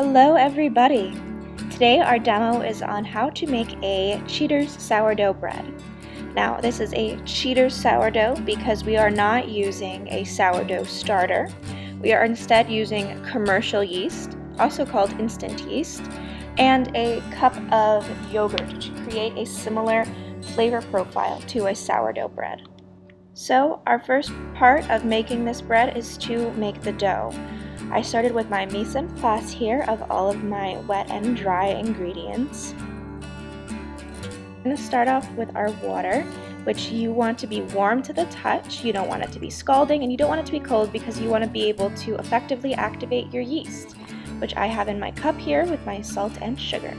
Hello everybody! Today our demo is on how to make a Cheater's sourdough bread. Now this is a Cheater's sourdough because we are not using a sourdough starter. We are instead using commercial yeast, also called instant yeast, and a cup of yogurt to create a similar flavor profile to a sourdough bread. So our first part of making this bread is to make the dough. I started with my mise en place here of all of my wet and dry ingredients. I'm going to start off with our water, which you want to be warm to the touch. You don't want it to be scalding and you don't want it to be cold because you want to be able to effectively activate your yeast, which I have in my cup here with my salt and sugar.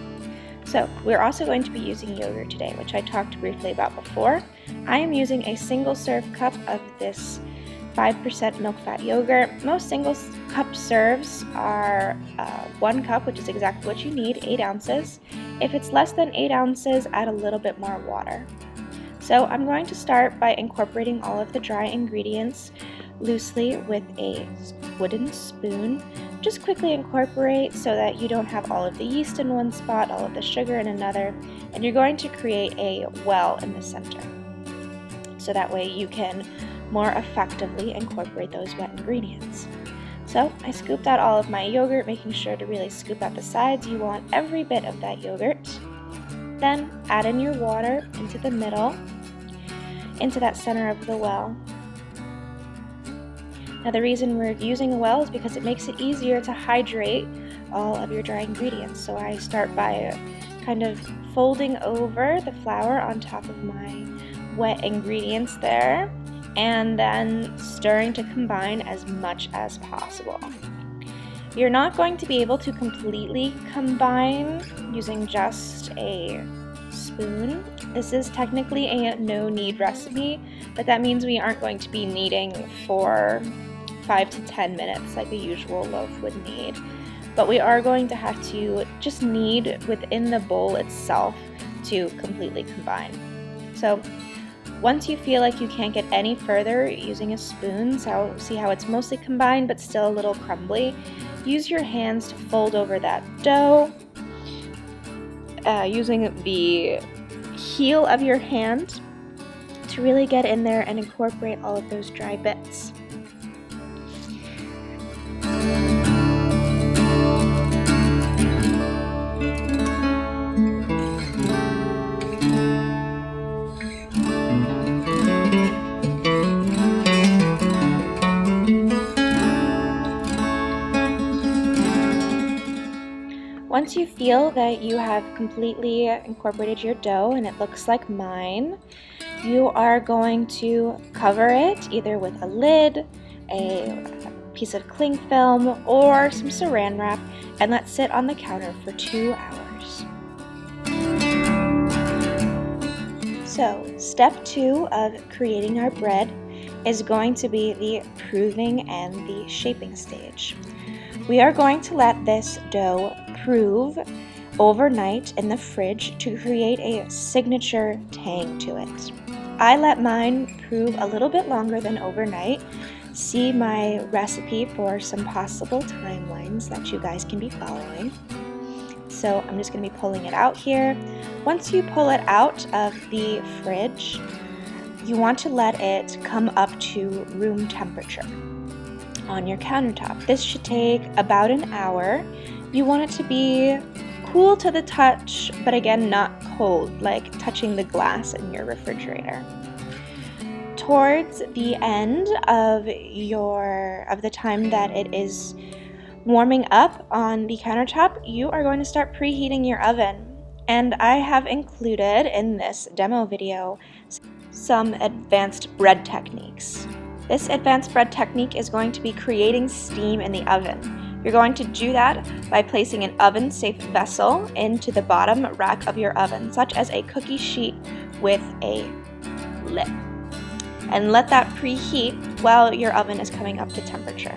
So we're also going to be using yogurt today, which I talked briefly about before. I am using a single serve cup of this 5% milk fat yogurt. Most single cup serves are 1 cup, which is exactly what you need, 8 ounces. If it's less than 8 ounces, add a little bit more water. So I'm going to start by incorporating all of the dry ingredients loosely with a wooden spoon. Just quickly incorporate so that you don't have all of the yeast in one spot, all of the sugar in another, and you're going to create a well in the center. So that way you can more effectively incorporate those wet ingredients. So I scooped out all of my yogurt, making sure to really scoop out the sides. You want every bit of that yogurt. Then add in your water into the middle, into that center of the well. Now the reason we're using a well is because it makes it easier to hydrate all of your dry ingredients. So I start by kind of folding over the flour on top of my wet ingredients there, and then stirring to combine as much as possible. You're not going to be able to completely combine using just a spoon. This is technically a no-knead recipe, but that means we aren't going to be kneading for 5 to 10 minutes like a usual loaf would knead. But we are going to have to just knead within the bowl itself to completely combine. So once you feel like you can't get any further using a spoon, so see how it's mostly combined but still a little crumbly, use your hands to fold over that dough, using the heel of your hand to really get in there and incorporate all of those dry bits. Once you feel that you have completely incorporated your dough and it looks like mine, you are going to cover it either with a lid, a piece of cling film, or some saran wrap and let sit on the counter for 2 hours. So, step 2 of creating our bread is going to be the proving and the shaping stage. We are going to let this dough prove overnight in the fridge to create a signature tang to it. I let mine prove a little bit longer than overnight. See my recipe for some possible timelines that you guys can be following. So I'm just going to be pulling it out here. Once you pull it out of the fridge, you want to let it come up to room temperature on your countertop. This should take about an hour. You want it to be cool to the touch, but again, not cold, like touching the glass in your refrigerator. Towards the end of the time that it is warming up on the countertop, you are going to start preheating your oven. And I have included in this demo video some advanced bread techniques. This advanced bread technique is going to be creating steam in the oven. You're going to do that by placing an oven-safe vessel into the bottom rack of your oven, such as a cookie sheet with a lid. And let that preheat while your oven is coming up to temperature.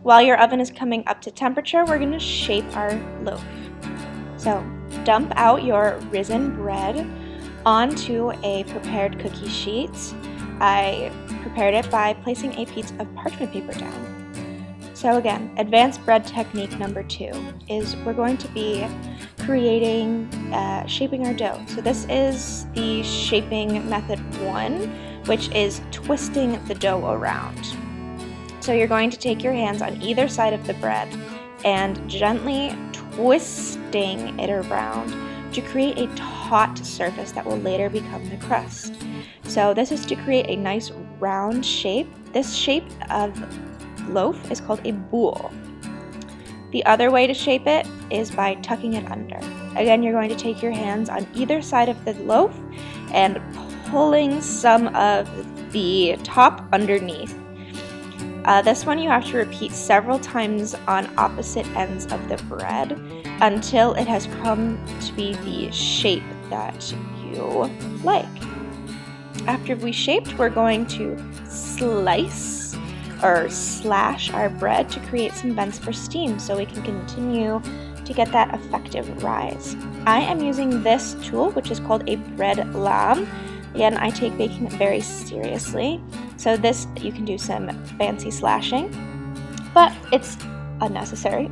While your oven is coming up to temperature, we're going to shape our loaf. So dump out your risen bread onto a prepared cookie sheet. I prepared it by placing a piece of parchment paper down. So again, advanced bread technique number 2 is we're going to be shaping our dough. So this is the shaping method 1, which is twisting the dough around. So you're going to take your hands on either side of the bread and gently twisting it around to create a taut surface that will later become the crust. So this is to create a nice round shape. This shape of loaf is called a boule. The other way to shape it is by tucking it under. Again, you're going to take your hands on either side of the loaf and pulling some of the top underneath. This one you have to repeat several times on opposite ends of the bread until it has come to be the shape that you like. After we shaped, we're going to slice or slash our bread to create some vents for steam so we can continue to get that effective rise. I am using this tool, which is called a bread lamb. Again, I take baking very seriously, so this you can do some fancy slashing, but it's unnecessary.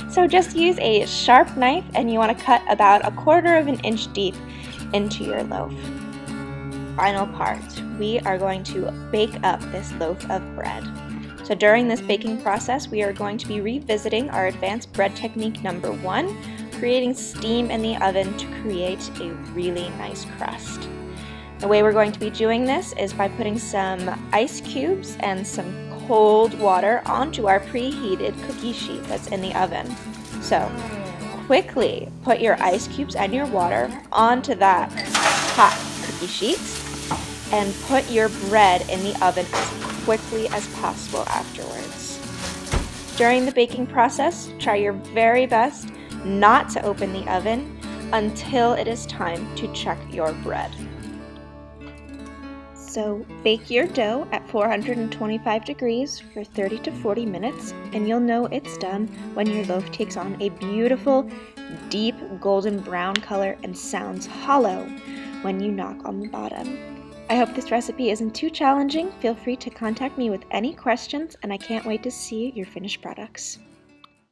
So just use a sharp knife, and you want to cut about 1/4 of an inch deep into your loaf. Final part, we are going to bake up this loaf of bread. So during this baking process, we are going to be revisiting our advanced bread technique number 1, creating steam in the oven to create a really nice crust. The way we're going to be doing this is by putting some ice cubes and some cold water onto our preheated cookie sheet that's in the oven. So quickly put your ice cubes and your water onto that hot cookie sheet and put your bread in the oven as quickly as possible afterwards. During the baking process, try your very best not to open the oven until it is time to check your bread. So bake your dough at 425 degrees for 30 to 40 minutes, and you'll know it's done when your loaf takes on a beautiful, deep golden brown color and sounds hollow when you knock on the bottom. I hope this recipe isn't too challenging. Feel free to contact me with any questions, and I can't wait to see your finished products.